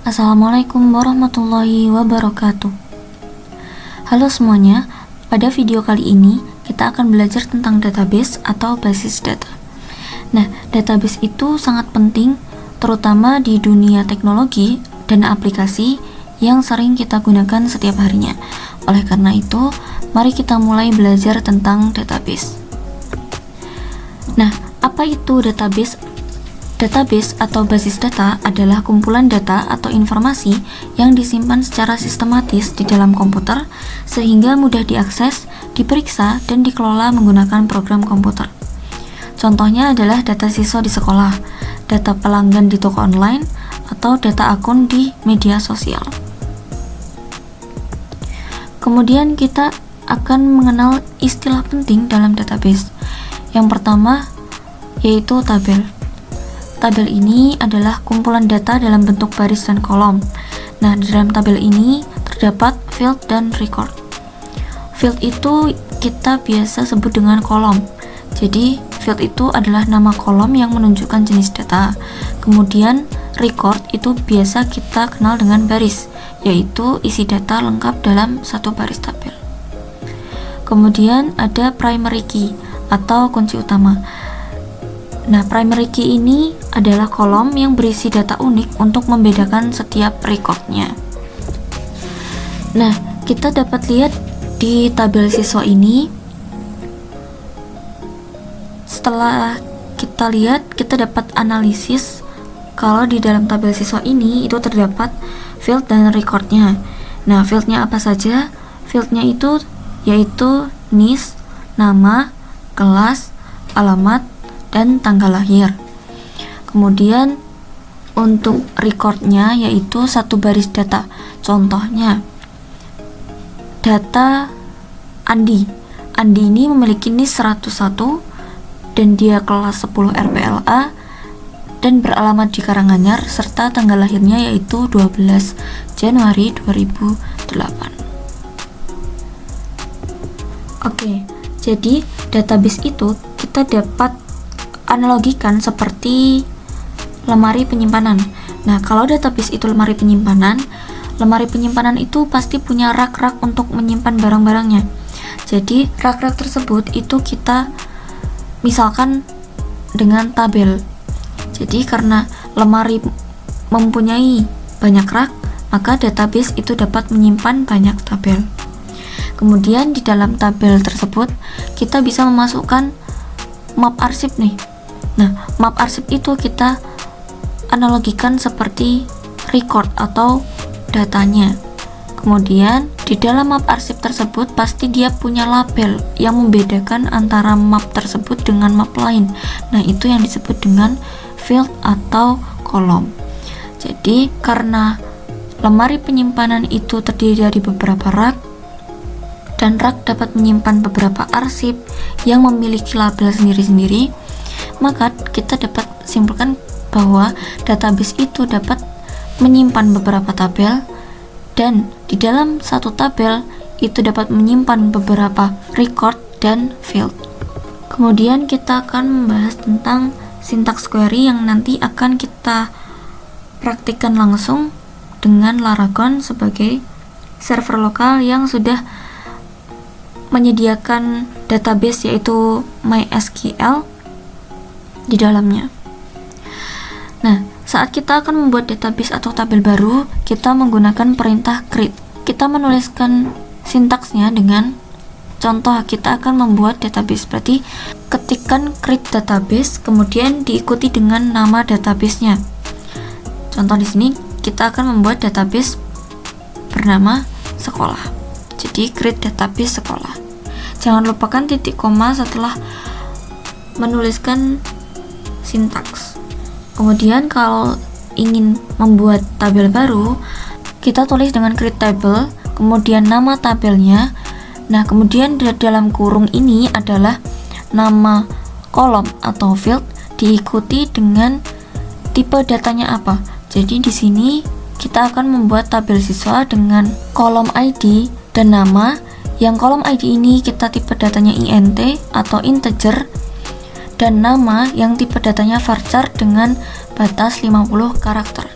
Assalamualaikum warahmatullahi wabarakatuh. Halo semuanya, pada video kali ini kita akan belajar tentang database atau basis data. Nah, database itu sangat penting terutama di dunia teknologi dan aplikasi yang sering kita gunakan setiap harinya. Oleh karena itu, mari kita mulai belajar tentang database. Nah, apa itu database? Database atau basis data adalah kumpulan data atau informasi yang disimpan secara sistematis di dalam komputer sehingga mudah diakses, diperiksa, dan dikelola menggunakan program komputer. Contohnya adalah data siswa di sekolah, data pelanggan di toko online, atau data akun di media sosial. Kemudian kita akan mengenal istilah penting dalam database. Yang pertama yaitu tabel. Tabel ini adalah kumpulan data dalam bentuk baris dan kolom. Nah, di dalam tabel ini terdapat field dan record. Field itu kita biasa sebut dengan kolom. Jadi, field itu adalah nama kolom yang menunjukkan jenis data. Kemudian, record itu biasa kita kenal dengan baris, yaitu isi data lengkap dalam satu baris tabel. Kemudian ada primary key atau kunci utama. Nah, primary key ini adalah kolom yang berisi data unik untuk membedakan setiap recordnya. Nah, kita dapat lihat di tabel siswa ini. Setelah kita lihat, kita dapat analisis kalau di dalam tabel siswa ini itu terdapat field dan recordnya. Nah, fieldnya apa saja? Fieldnya itu yaitu NIS, nama, kelas, alamat, dan tanggal lahir. Kemudian untuk recordnya yaitu satu baris data. Contohnya data Andi. Andi ini memiliki NIS 101 dan dia kelas 10 RPLA dan beralamat di Karanganyar serta tanggal lahirnya yaitu 12 Januari 2008. Oke, jadi database itu kita dapat analogikan seperti lemari penyimpanan. Nah, kalau database itu lemari penyimpanan itu pasti punya rak-rak untuk menyimpan barang-barangnya. Jadi, rak-rak tersebut itu kita misalkan dengan tabel. Jadi, karena lemari mempunyai banyak rak, maka database itu dapat menyimpan banyak tabel. Kemudian di dalam tabel tersebut kita bisa memasukkan map arsip nih. Nah, map arsip itu kita analogikan seperti record atau datanya. Kemudian di dalam map arsip tersebut pasti dia punya label yang membedakan antara map tersebut dengan map lain. Nah, itu yang disebut dengan field atau kolom. Jadi, karena lemari penyimpanan itu terdiri dari beberapa rak dan rak dapat menyimpan beberapa arsip yang memiliki label sendiri-sendiri, maka kita dapat simpulkan bahwa database itu dapat menyimpan beberapa tabel dan di dalam satu tabel itu dapat menyimpan beberapa record dan field. Kemudian kita akan membahas tentang syntax query yang nanti akan kita praktikkan langsung dengan Laragon sebagai server lokal yang sudah menyediakan database yaitu MySQL di dalamnya. Nah, saat kita akan membuat database atau tabel baru, kita menggunakan perintah create. Kita menuliskan sintaksnya dengan contoh kita akan membuat database, berarti ketikkan create database kemudian diikuti dengan nama databasenya. Contoh di sini kita akan membuat database bernama sekolah. Jadi create database sekolah. Jangan lupakan titik koma setelah menuliskan sintaks. Kemudian kalau ingin membuat tabel baru, kita tulis dengan create table, kemudian nama tabelnya. Nah, kemudian di dalam kurung ini adalah nama kolom atau field diikuti dengan tipe datanya apa. Jadi di sini kita akan membuat tabel siswa dengan kolom ID dan nama. Yang kolom ID ini kita tipe datanya int atau integer, dan nama yang tipe datanya varchar dengan batas 50 karakter.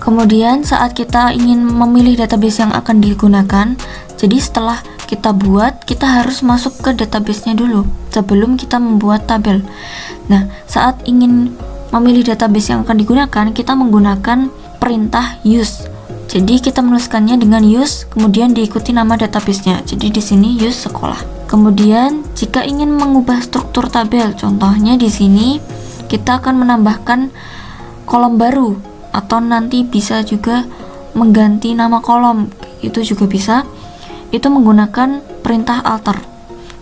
Kemudian saat kita ingin memilih database yang akan digunakan, jadi setelah kita buat, kita harus masuk ke database-nya dulu sebelum kita membuat tabel. Nah, saat ingin memilih database yang akan digunakan, kita menggunakan perintah use. Jadi kita menuliskannya dengan use, kemudian diikuti nama database-nya. Jadi di sini use sekolah. Kemudian jika ingin mengubah struktur tabel, contohnya di sini kita akan menambahkan kolom baru, atau nanti bisa juga mengganti nama kolom, itu juga bisa. Itu menggunakan perintah alter.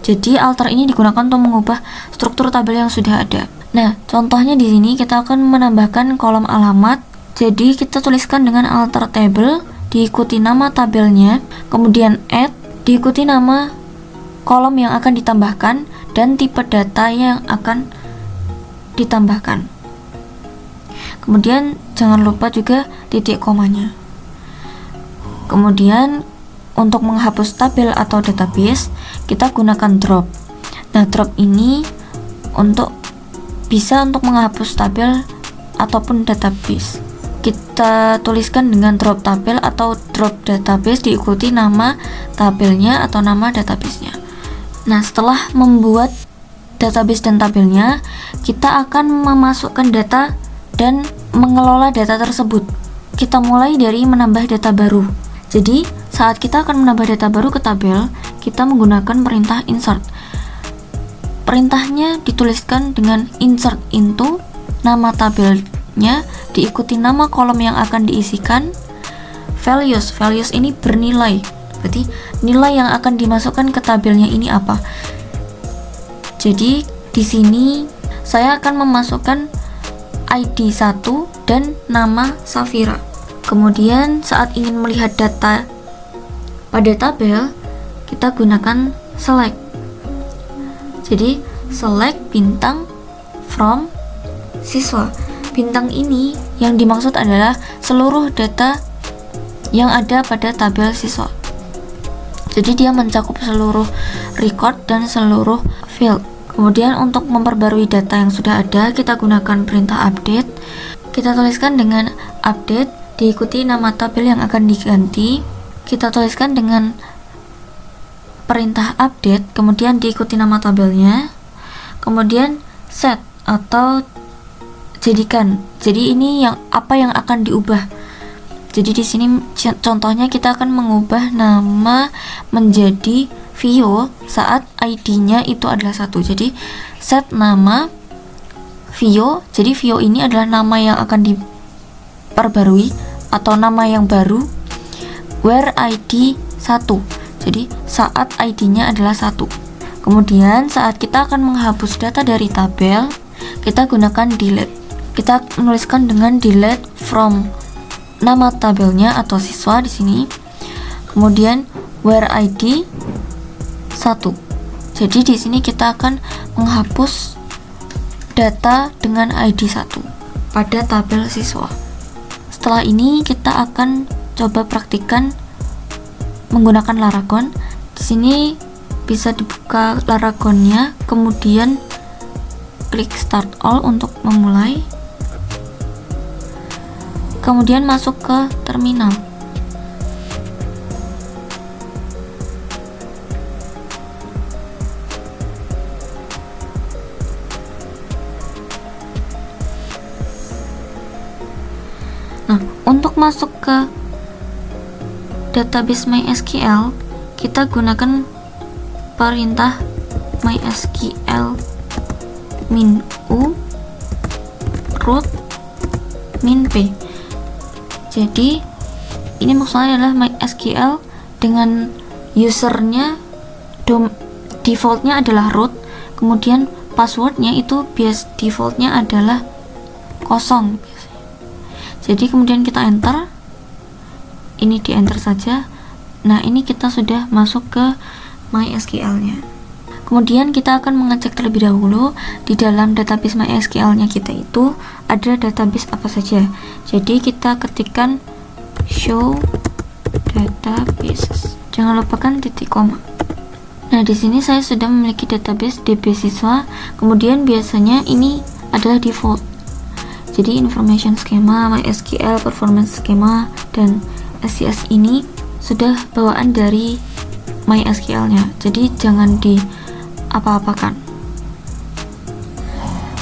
Jadi alter ini digunakan untuk mengubah struktur tabel yang sudah ada. Nah, contohnya di sini kita akan menambahkan kolom alamat. Jadi kita tuliskan dengan alter table, diikuti nama tabelnya, kemudian add, diikuti nama kolom yang akan ditambahkan dan tipe data yang akan ditambahkan. Kemudian jangan lupa juga titik komanya. Kemudian untuk menghapus tabel atau database, kita gunakan drop. Nah, drop ini bisa untuk menghapus tabel ataupun database. Kita tuliskan dengan drop tabel atau drop database, diikuti nama tabelnya atau nama database-nya. Nah, setelah membuat database dan tabelnya, kita akan memasukkan data dan mengelola data tersebut. Kita mulai dari menambah data baru. Jadi, saat kita akan menambah data baru ke tabel, kita menggunakan perintah insert. Perintahnya dituliskan dengan insert into, nama tabelnya, diikuti nama kolom yang akan diisikan, values ini bernilai. Berarti nilai yang akan dimasukkan ke tabelnya ini apa? Jadi, di sini saya akan memasukkan ID 1 dan nama Safira. Kemudian saat ingin melihat data pada tabel, kita gunakan select. Jadi select bintang from siswa. Bintang ini yang dimaksud adalah seluruh data yang ada pada tabel siswa. Jadi dia mencakup seluruh record dan seluruh field. Kemudian untuk memperbarui data yang sudah ada, kita gunakan perintah update. Kita tuliskan dengan update, diikuti nama tabel yang akan diganti. Kita tuliskan dengan perintah update, kemudian diikuti nama tabelnya. Kemudian set atau jadikan. Jadi ini apa yang akan diubah. Jadi di sini contohnya kita akan mengubah nama menjadi Vio saat ID-nya itu adalah 1. Jadi set nama Vio. Jadi Vio ini adalah nama yang akan diperbarui atau nama yang baru, where ID 1. Jadi saat ID-nya adalah 1. Kemudian saat kita akan menghapus data dari tabel, kita gunakan delete. Kita menuliskan dengan delete from nama tabelnya atau siswa di sini. Kemudian where ID 1. Jadi di sini kita akan menghapus data dengan ID 1 pada tabel siswa. Setelah ini kita akan coba praktikkan menggunakan Laragon. Di sini bisa dibuka Laragonnya, kemudian klik start all untuk memulai. Kemudian masuk ke terminal. Nah, untuk masuk ke database MySQL, kita gunakan perintah MySQL -u root -p. Jadi ini maksudnya adalah MySQL dengan usernya defaultnya adalah root, kemudian passwordnya itu defaultnya adalah 0. Jadi kemudian kita enter, ini di enter saja. Nah, ini kita sudah masuk ke MySQL-nya. Kemudian kita akan mengecek terlebih dahulu di dalam database MySQL-nya kita itu ada database apa saja. Jadi kita ketikkan show databases. Jangan lupakan titik koma. Nah, di sini saya sudah memiliki database DB siswa. Kemudian biasanya ini adalah default. Jadi information schema, MySQL performance schema, dan SCS ini sudah bawaan dari MySQL-nya. Jadi jangan di apa-apakan.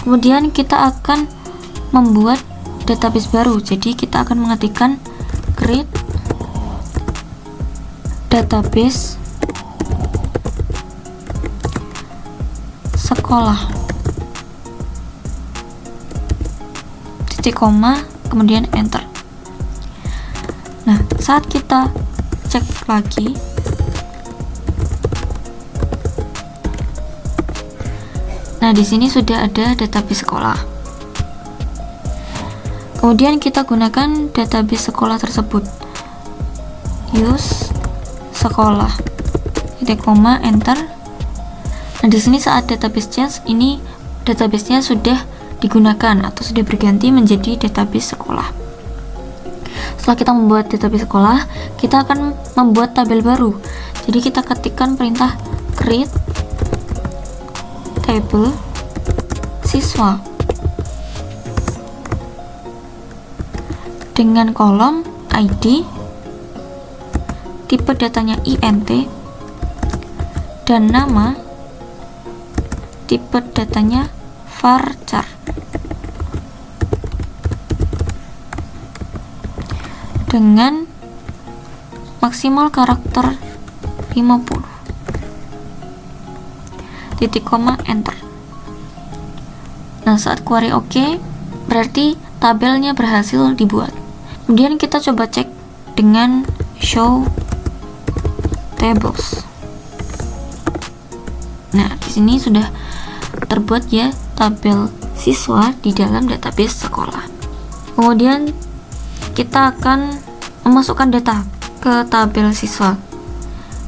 Kemudian kita akan membuat database baru. Jadi kita akan mengetikkan create database sekolah, titik koma, kemudian enter. Nah, saat kita cek lagi, nah di sini sudah ada database sekolah. Kemudian kita gunakan database sekolah tersebut. Use sekolah, titik koma, enter. Nah, di sini saat database change, ini database-nya sudah digunakan atau sudah berganti menjadi database sekolah. Setelah kita membuat database sekolah, kita akan membuat tabel baru. Jadi kita ketikkan perintah create table siswa dengan kolom ID, tipe datanya INT, dan nama, tipe datanya varchar. Dengan maksimal karakter 50. Titik koma, enter. Nah, saat query OK, berarti tabelnya berhasil dibuat. Kemudian kita coba cek dengan show tables. Nah, di sini sudah terbuat ya tabel siswa di dalam database sekolah. Kemudian kita akan memasukkan data ke tabel siswa.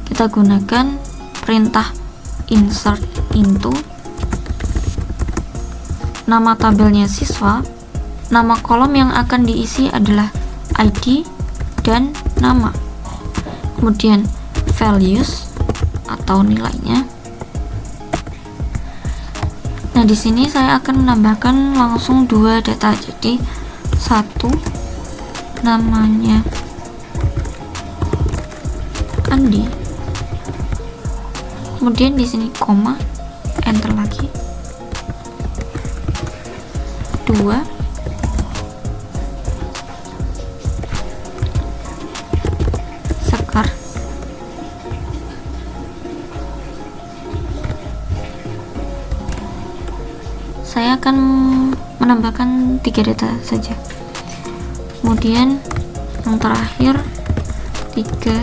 Kita gunakan perintah insert into nama tabelnya siswa. Nama kolom yang akan diisi adalah ID dan nama. Kemudian values atau nilainya. Nah, di sini saya akan menambahkan langsung dua data. Jadi satu namanya Andi, kemudian di sini koma, enter lagi. 2 Sekar, saya akan menambahkan 3 data saja. Kemudian yang terakhir 3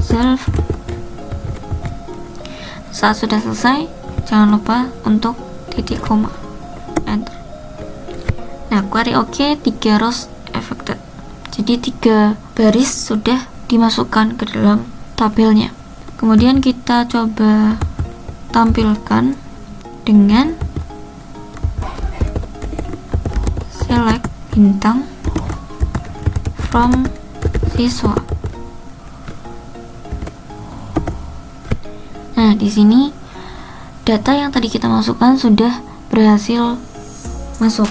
self. Saat sudah selesai, jangan lupa untuk titik koma, enter. Nah, query OK, 3 rows affected. Jadi 3 baris sudah dimasukkan ke dalam tabelnya. Kemudian kita coba tampilkan dengan select bintang from siswa. Nah, di sini data yang tadi kita masukkan sudah berhasil masuk.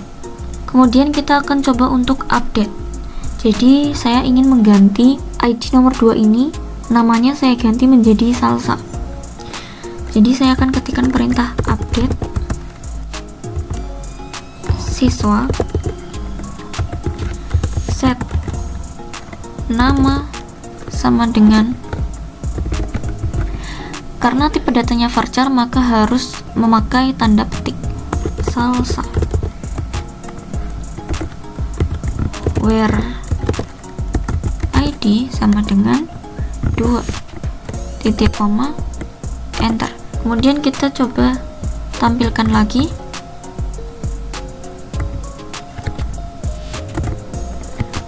Kemudian kita akan coba untuk update. Jadi saya ingin mengganti ID nomor 2 ini, namanya saya ganti menjadi Salsa. Jadi saya akan ketikkan perintah update siswa, set nama sama dengan, karena tipe datanya varchar maka harus memakai tanda petik Salsa, where ID sama dengan 2 titik koma, enter. Kemudian kita coba tampilkan lagi.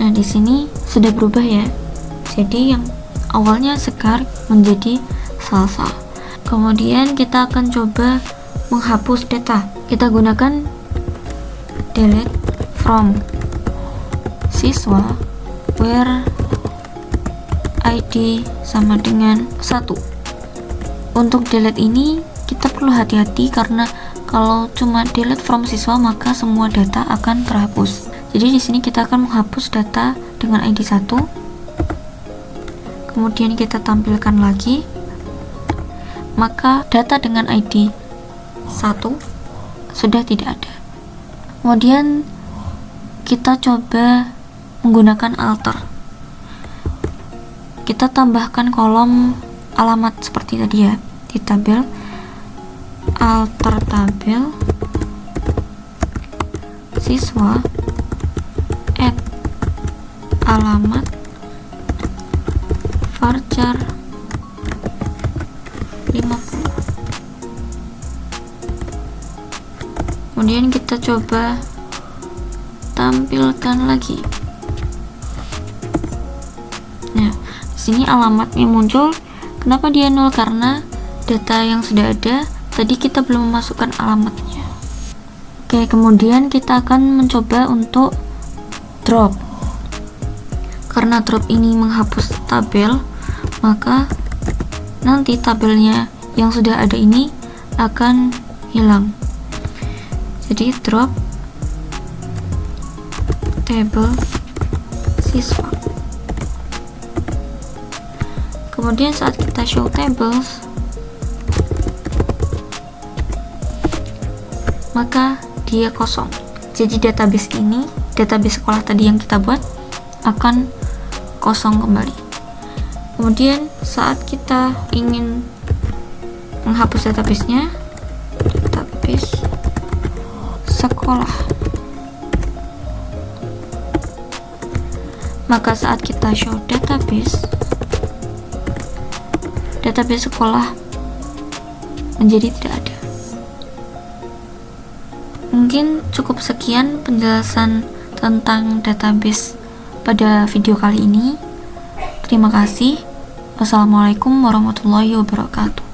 Nah, di sini sudah berubah ya. Jadi yang awalnya Sekar menjadi Salsa. Kemudian kita akan coba menghapus data. Kita gunakan delete from siswa where ID sama dengan 1. Untuk delete ini kita perlu hati-hati karena kalau cuma delete from siswa maka semua data akan terhapus. Jadi di sini kita akan menghapus data dengan ID 1. Kemudian kita tampilkan lagi. Maka data dengan ID 1 sudah tidak ada. Kemudian kita coba menggunakan alter. Kita tambahkan kolom alamat seperti tadi ya, di tabel alter tabel siswa add alamat varchar 50. Kemudian kita coba tampilkan lagi. Nah, di sini alamatnya muncul. Kenapa dia 0? Karena data yang sudah ada tadi kita belum memasukkan alamatnya. Oke, kemudian kita akan mencoba untuk drop. Karena drop ini menghapus tabel, maka nanti tabelnya yang sudah ada ini akan hilang. Jadi drop table siswa. Kemudian saat kita show tables, maka dia kosong. Jadi database ini, database sekolah tadi yang kita buat akan kosong kembali. Kemudian saat kita ingin menghapus database-nya, database sekolah, maka saat kita show database sekolah menjadi tidak ada. Mungkin cukup sekian penjelasan tentang database pada video kali ini. Terima kasih. Wassalamualaikum warahmatullahi wabarakatuh.